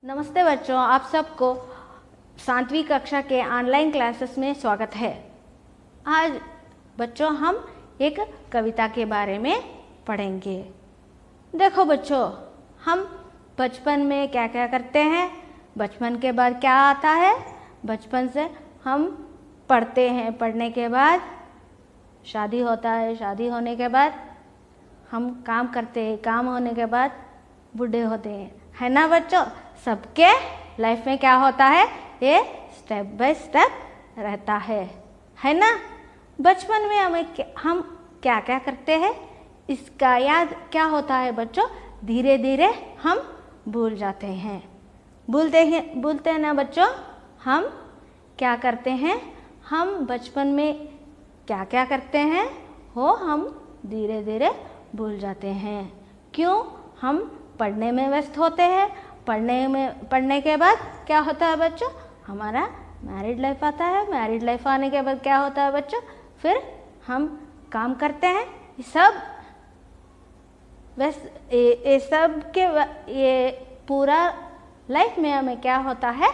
नमस्ते बच्चों, आप सबको 7वीं कक्षा के ऑनलाइन क्लासेस में स्वागत है। आज बच्चों हम एक कविता के बारे में पढ़ेंगे। देखो बच्चों, हम बचपन में क्या क्या करते हैं, बचपन के बाद क्या आता है। बचपन से हम पढ़ते हैं, पढ़ने के बाद शादी होता है, शादी होने के बाद हम काम करते हैं, काम होने के बाद बूढ़े होते हैं, है ना बच्चों। सबके लाइफ में क्या होता है, ये स्टेप बाय स्टेप रहता है ना। बचपन में हम क्या क्या करते हैं, इसका याद क्या होता है बच्चों, धीरे धीरे हम भूल जाते हैं। भूलते हैं ना बच्चों। हम क्या करते हैं, हम बचपन में क्या क्या करते हैं वो हम धीरे धीरे भूल जाते हैं। क्यों? हम पढ़ने में व्यस्त होते हैं। पढ़ने के बाद क्या होता है बच्चों, हमारा मैरिड लाइफ आता है। मैरिड लाइफ आने के बाद क्या होता है बच्चों, फिर हम काम करते हैं। ये पूरा लाइफ में हमें क्या होता है,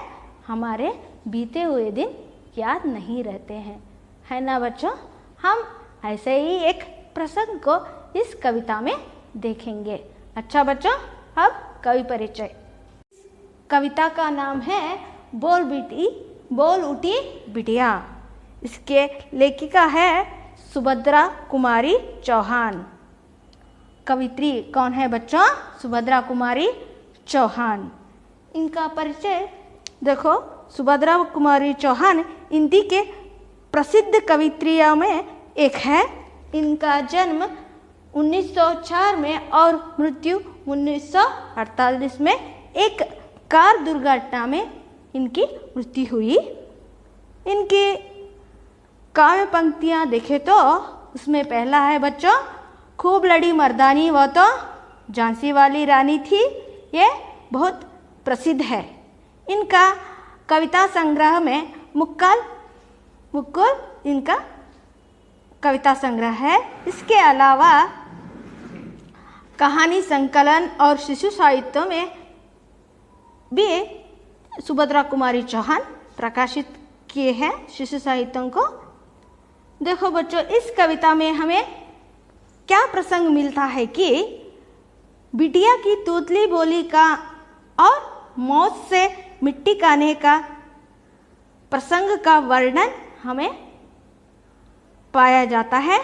हमारे बीते हुए दिन याद नहीं रहते हैं, है ना बच्चों। हम ऐसे ही एक प्रसंग को इस कविता में देखेंगे। अच्छा बच्चों, अब कवि परिचय। कविता का नाम है बोल उठी बिटिया। इसके लेखिका है सुभद्रा कुमारी चौहान। कवित्री कौन है बच्चों, सुभद्रा कुमारी चौहान। इनका परिचय देखो। सुभद्रा कुमारी चौहान हिंदी के प्रसिद्ध कवित्रियों में एक है। इनका जन्म 1904 में और मृत्यु 1948 में एक कार दुर्घटना में इनकी मृत्यु हुई। इनकी काव्य पंक्तियां देखें तो उसमें पहला है बच्चों, खूब लड़ी मर्दानी वो तो झांसी वाली रानी थी। ये बहुत प्रसिद्ध है। इनका कविता संग्रह में मुक्कुल इनका कविता संग्रह है। इसके अलावा कहानी संकलन और शिशु साहित्य में भी सुभद्रा कुमारी चौहान प्रकाशित किए हैं शिशु साहित्यों को। देखो बच्चों, इस कविता में हमें क्या प्रसंग मिलता है कि बिटिया की तूतली बोली का और मौत से मिट्टी खाने का प्रसंग का वर्णन हमें पाया जाता है।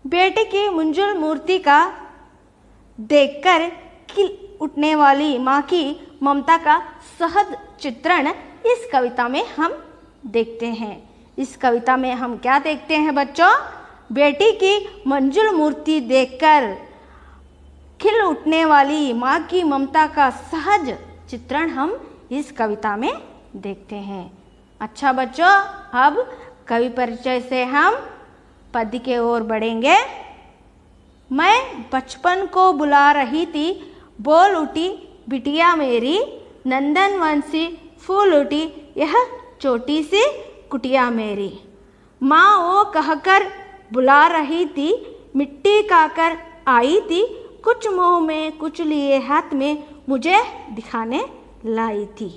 बेटे की मंजुल मूर्ति का देखकर खिल उठने वाली माँ की ममता का सहज चित्रण इस कविता में हम देखते हैं। इस कविता में हम क्या देखते हैं बच्चों, बेटी की मंजुल मूर्ति देखकर खिल उठने वाली माँ की ममता का सहज चित्रण हम इस कविता में देखते हैं। अच्छा बच्चों, अब कवि परिचय से हम पद्य के ओर बढ़ेंगे। मैं बचपन को बुला रही थी, बोल उठी बिटिया मेरी, नंदन वंशी फूल उठी यह छोटी सी कुटिया मेरी। माँ वो कहकर बुला रही थी, मिट्टी खाकर आई थी, कुछ मुंह में कुछ लिए हाथ में मुझे दिखाने लाई थी।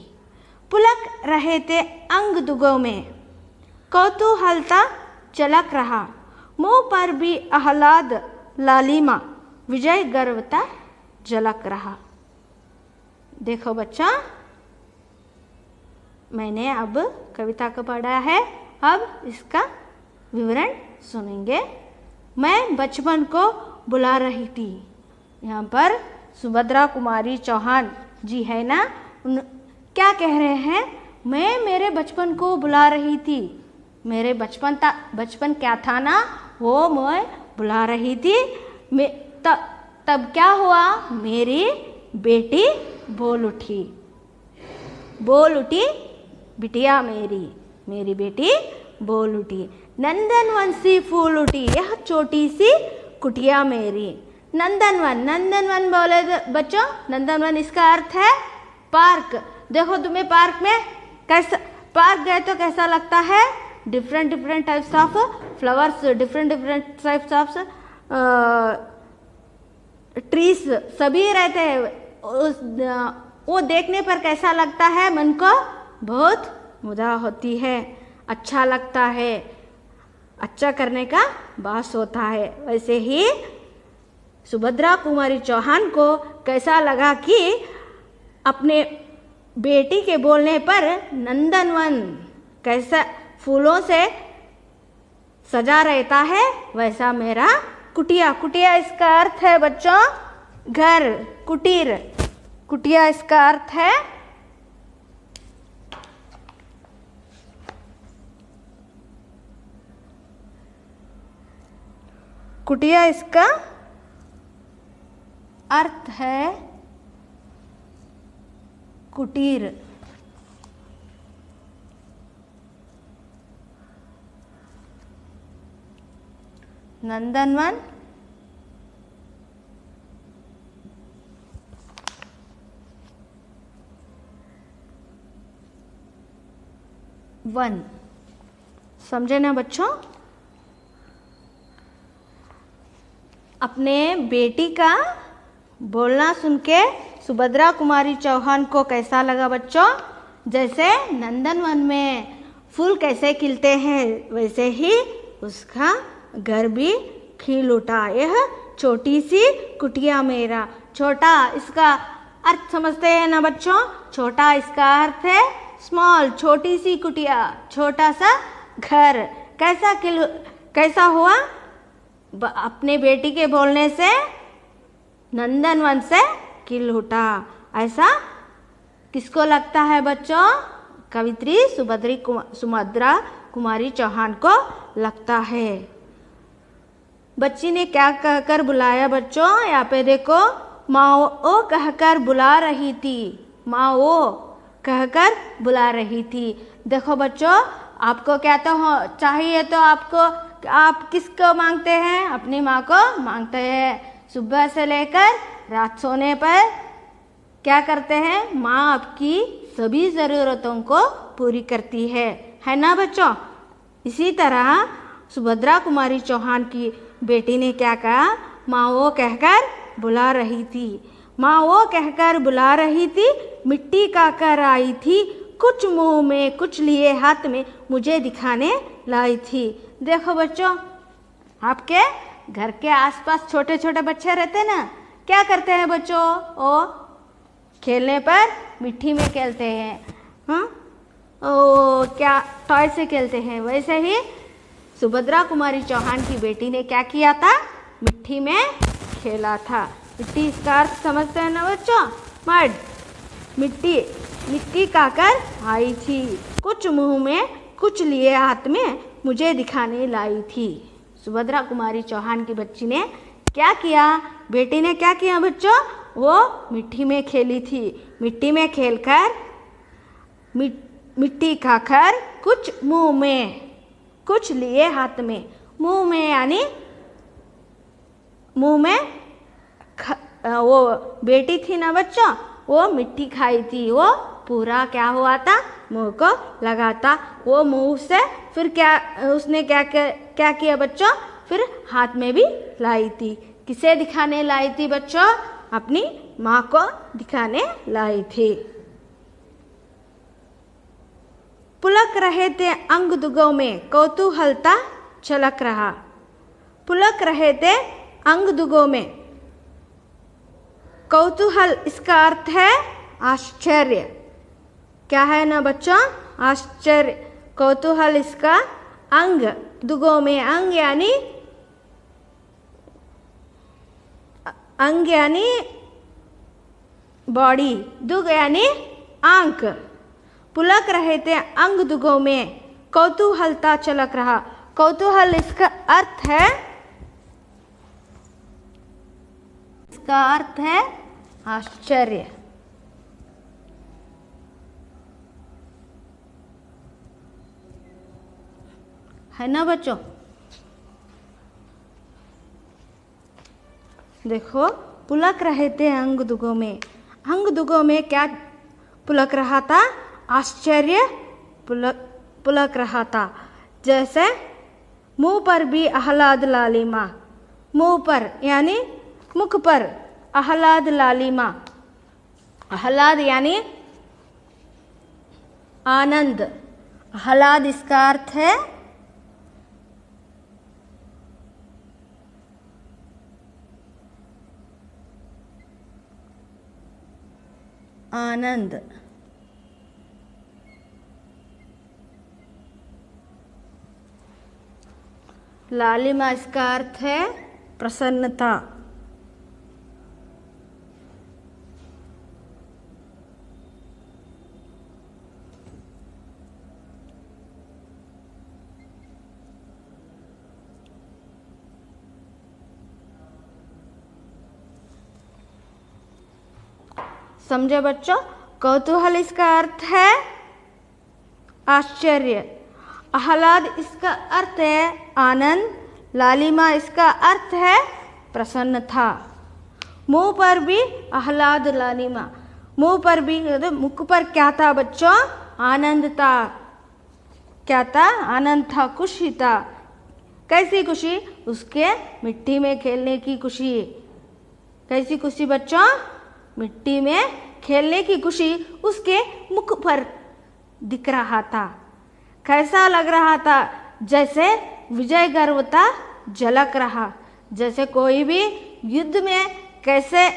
पुलक रहे थे अंग दुगों में, कौतूहलता झलक रहा, मुंह पर भी आह्लाद लालिमा, विजय गर्वता झलक रहा। देखो बच्चा, मैंने अब कविता को पढ़ा है, अब इसका विवरण सुनेंगे। मैं बचपन को बुला रही थी। यहाँ पर सुभद्रा कुमारी चौहान जी है ना, क्या कह रहे हैं, मैं मेरे बचपन को बुला रही थी। मेरे बचपन क्या था ना, वो मैं बुला रही थी। तब क्या हुआ, मेरी बेटी बोल उठी बिटिया मेरी बेटी बोल उठी। नंदन वंशी फूल उठी यह छोटी सी कुटिया मेरी। नंदनवन बोले बच्चों, नंदनवन इसका अर्थ है पार्क। देखो तुम्हें पार्क में कैसा, पार्क गए तो कैसा लगता है, different types of flowers, different types of trees सभी रहते हैं। वो देखने पर कैसा लगता है, मन को बहुत मुदा होती है, अच्छा लगता है, अच्छा करने का बास होता है। वैसे ही सुभद्रा कुमारी चौहान को कैसा लगा कि अपने बेटी के बोलने पर नंदनवन कैसा फूलों से सजा रहता है, वैसा मेरा कुटिया। कुटिया इसका अर्थ है बच्चों घर, कुटीर। कुटिया इसका अर्थ है कुटिया, इसका अर्थ है कुटीर। नंदनवन वन। समझे ना बच्चों? अपने बेटी का बोलना सुन के सुभद्रा कुमारी चौहान को कैसा लगा बच्चों? जैसे नंदनवन में फूल कैसे खिलते हैं, वैसे ही उसका घर भी खिल उठा। यह छोटी सी कुटिया मेरा। छोटा इसका अर्थ समझते हैं ना बच्चों? छोटा इसका अर्थ है स्मॉल, छोटी सी कुटिया, छोटा सा घर। कैसा हुआ? अपने बेटी के बोलने से नंदनवन से खिल उठा। ऐसा किसको लगता है बच्चों? कवित्री सुभद्रा कुमारी चौहान को लगता है। बच्ची ने क्या कहकर बुलाया बच्चों? यहाँ पे देखो, माँ ओ कहकर बुला रही थी। माँ ओ कहकर बुला रही थी। देखो बच्चों, आपको क्या तो चाहिए, तो आप किसको मांगते हैं? अपनी माँ को मांगते हैं। सुबह से लेकर रात सोने पर क्या करते हैं? माँ आपकी सभी ज़रूरतों को पूरी करती है ना बच्चों? इसी तरह सुभद्रा कुमारी चौहान की बेटी ने क्या कहा? माँ वो कहकर बुला रही थी। माँ वो कहकर बुला रही थी, मिट्टी का कर आई थी, कुछ मुंह में कुछ लिए हाथ में मुझे दिखाने लाई थी। देखो बच्चों, आपके घर के आसपास छोटे छोटे बच्चे रहते ना, क्या करते हैं बच्चों? वो खेलने पर मिट्टी में खेलते हैं, हाँ, ओ क्या टॉय से खेलते हैं। वैसे ही सुभद्रा कुमारी चौहान की बेटी ने क्या किया था? मिट्टी में खेला था। मिट्टी इसका अर्थ समझते हैं ना बच्चों? मड, मिट्टी का कर आई थी, कुछ मुंह में कुछ लिए हाथ में मुझे दिखाने लाई थी। सुभद्रा कुमारी चौहान की बच्ची ने क्या किया? बेटी ने क्या किया बच्चों? वो मिट्टी में खेली थी। मिट्टी में खेलकर मिट्टी खाकर कुछ मुंह में कुछ लिए हाथ में। मुंह में यानी मुंह में वो बेटी थी ना बच्चों, वो मिट्टी खाई थी, वो पूरा क्या हुआ था? मुंह को लगा था। वो मुंह से फिर उसने क्या किया बच्चों? फिर हाथ में भी लाई थी। किसे दिखाने लाई थी बच्चों? अपनी माँ को दिखाने लाई थी। पुलक रहे थे अंग दुगों में, कौतूहलता छलक रहा। पुलक रहे थे अंग दुगों में। कौतूहल इसका अर्थ है आश्चर्य। क्या है ना बच्चों? आश्चर्य। कौतूहल इसका अंग दुगों में, अंग यानी बॉडी, दुग यानी आंख। पुलक रहे थे अंग दुगों में, कौतूहलता छलक रहा। कौतूहल इसका अर्थ है आश्चर्य। है ना बच्चों? देखो, पुलक रहे थे अंग दुगों में। अंग दुगों में क्या पुलक रहा था? आश्चर्य पुलक रहा था। जैसे मुंह पर भी आह्लाद लालिमा। मुंह पर यानी मुख पर आह्लाद लालिमा। आह्लाद यानी आनंद। आह्लाद इसका अर्थ है आनंद। लालिमा इसका अर्थ है प्रसन्नता। समझे बच्चों? कौतूहल इसका अर्थ है आश्चर्य। आह्लाद इसका अर्थ है आनंद। लालिमा इसका अर्थ है प्रसन्नता। मुंह पर भी आह्लाद लालिमा। मुंह पर भी, मुख पर क्या था बच्चों? आनंद था। क्या था? आनंद था, खुशी था। कैसी खुशी? उसके मिट्टी में खेलने की खुशी। कैसी खुशी बच्चों? मिट्टी में खेलने की खुशी उसके मुख पर दिख रहा था। कैसा लग रहा था? जैसे विजय गर्व था झलक रहा। जैसे कोई भी युद्ध में कैसे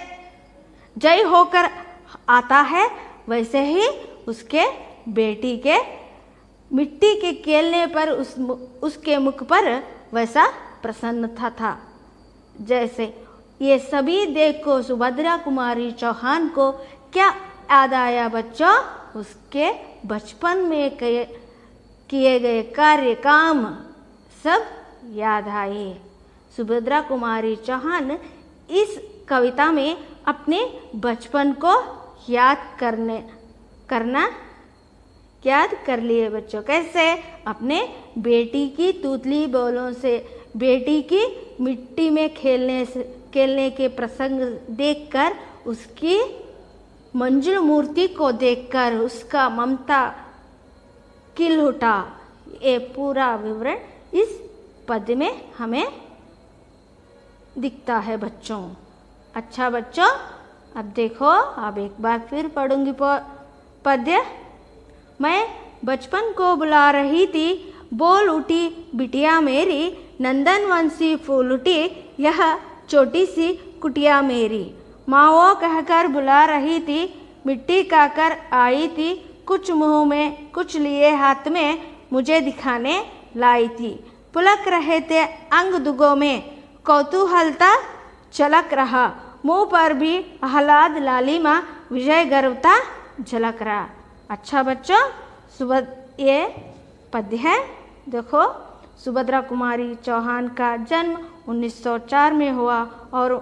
जय होकर आता है, वैसे ही उसके बेटी के मिट्टी के खेलने पर उसके मुख पर वैसा प्रसन्नता था। जैसे ये सभी देखो सुभद्रा कुमारी चौहान को क्या याद आया बच्चों? उसके बचपन में किए गए कार्य काम सब याद आए। सुभद्रा कुमारी चौहान इस कविता में अपने बचपन को याद कर लिए बच्चों। कैसे? अपने बेटी की तूतली बोलों से, बेटी की मिट्टी में खेलने के प्रसंग देखकर, उसकी मंजुल मूर्ति को देखकर उसका ममता खिल उठा। ये पूरा विवरण इस पद में हमें दिखता है बच्चों। अच्छा बच्चों, अब देखो, अब एक बार फिर पढ़ूंगी पद्य। मैं बचपन को बुला रही थी, बोल उठी बिटिया मेरी, नंदन वंशी फूल उठी यह छोटी सी कुटिया मेरी। माँ वो कहकर बुला रही थी, मिट्टी खाकर आई थी, कुछ मुंह में कुछ लिए हाथ में मुझे दिखाने लाई थी। पुलक रहे थे अंग दुगों में, कौतूहलता झलक रहा, मुंह पर भी आह्लाद लालिमा, विजय गर्वता झलक रहा। अच्छा बच्चों, ये पद्य है। देखो, सुभद्रा कुमारी चौहान का जन्म 1904 में हुआ और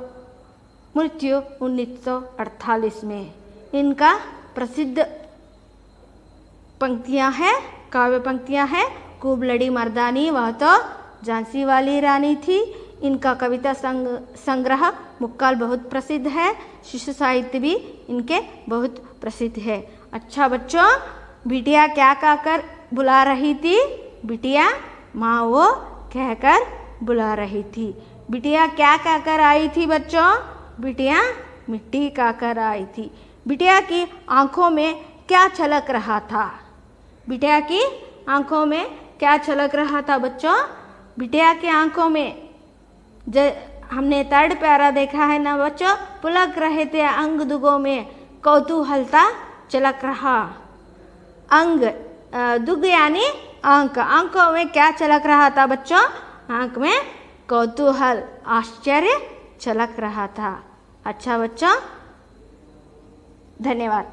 मृत्यु 1948 में। इनका प्रसिद्ध पंक्तियां हैं, काव्य पंक्तियां हैं। खूब लड़ी मर्दानी वह तो झांसी वाली रानी थी। इनका कविता संग्रह मुक्काल बहुत प्रसिद्ध है। शिशु साहित्य भी इनके बहुत प्रसिद्ध है। अच्छा बच्चों, बिटिया क्या कहकर बुला रही थी? बिटिया माँ वो कहकर बुला रही थी। बिटिया क्या कहकर आई थी बच्चों? बिटिया मिट्टी खाकर आई थी। बिटिया की आंखों में क्या छलक रहा था? बिटिया की आंखों में क्या छलक रहा था बच्चों? बिटिया की आंखों में हमने थर्ड प्यारा देखा है ना बच्चों, पुलक रहे थे अंग दुगों में, कौतूहलता चलक रहा। अंग दुग यानी आंख, आंखों में क्या चलक रहा था बच्चों? आंख में कौतूहल, आश्चर्य चलक रहा था। अच्छा बच्चों, धन्यवाद।